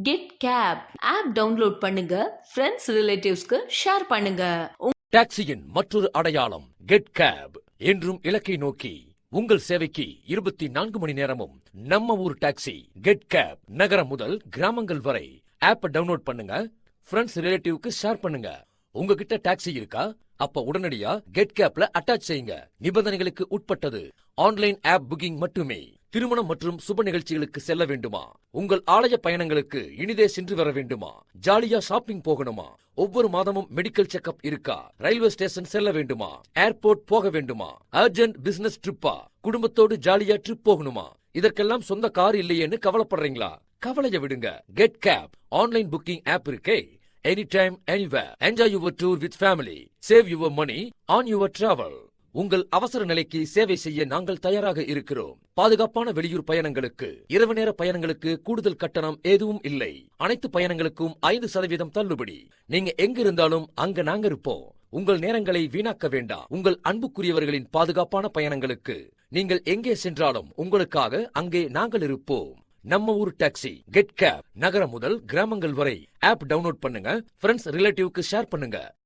Get gap app download பண்ணுங்க, friends ரிலேட்டிவ்ஸ்க்கு share பண்ணுங்க. டாக்ஸியின் மற்றொரு அடையாளம் கெட் கேப். என்றும் இலக்கை நோக்கி உங்கள் சேவைக்கு 24 மணி நேரமும் நம்ம ஊர் டாக்ஸி கெட் கேப். நகரம் முதல் கிராமங்கள் வரை ஆப் டவுன்லோட் பண்ணுங்க, ஃப்ரெண்ட்ஸ் ரிலேட்டிவ்க்கு ஷேர் பண்ணுங்க. உங்ககிட்ட டாக்ஸி இருக்கா? அப்ப உடனடியா கெட் கேப்ல அட்டாச் செய்யுங்க. நிபந்தனைகளுக்கு உட்பட்டது. ஆன்லைன் ஆப் புக்கிங் மட்டுமே. திருமணம் மற்றும் சுப நிகழ்ச்சிகளுக்கு செல்ல வேண்டுமா? உங்கள் ஆலய பயணங்களுக்கு இனிதே சென்று வர வேண்டுமா? ஜாலியா ஷாப்பிங் போகணுமா? ஒவ்வொரு மாதமும் மெடிக்கல் செக்அப் இருக்கா? ரயில்வே ஸ்டேஷன் செல்ல வேண்டுமா? ஏர்போர்ட் போக வேண்டுமா? அர்ஜென்ட் பிசினஸ் ட்ரிப்பா? குடும்பத்தோடு ஜாலியா ட்ரிப் போகணுமா? இதற்கெல்லாம் சொந்த கார் இல்லையேன்னு கவலைப்படுறீங்களா? கவலைய விடுங்க. Get cab online booking app இருக்கே. Anytime, anywhere. Enjoy your tour with family. Save your money on your travel. உங்கள் அவசர நிலைக்கு சேவை செய்ய நாங்கள் தயாராக இருக்கிறோம். பாதுகாப்பான வெளியூர் பயணங்களுக்கு, இரவு நேர பயணங்களுக்கு கூடுதல் கட்டணம் எதுவும் இல்லை. அனைத்து பயணங்களுக்கும் 5% தள்ளுபடி. நீங்க எங்க இருந்தாலும் அங்க நாங்க இருப்போம். உங்கள் நேரங்களை வீணாக்க வேண்டாம். உங்கள் அன்புக்குரியவர்களின் பாதுகாப்பான பயணங்களுக்கு நீங்கள் எங்கே சென்றாலும் உங்களுக்காக அங்கே நாங்கள் இருப்போம். நம்ம ஊர் டாக்ஸி கெட் கேப். நகரம் முதல் கிராமங்கள் வரை ஆப் டவுன்லோட் பண்ணுங்க, ஃப்ரெண்ட்ஸ் ரிலேட்டிவ்க்கு ஷேர் பண்ணுங்க.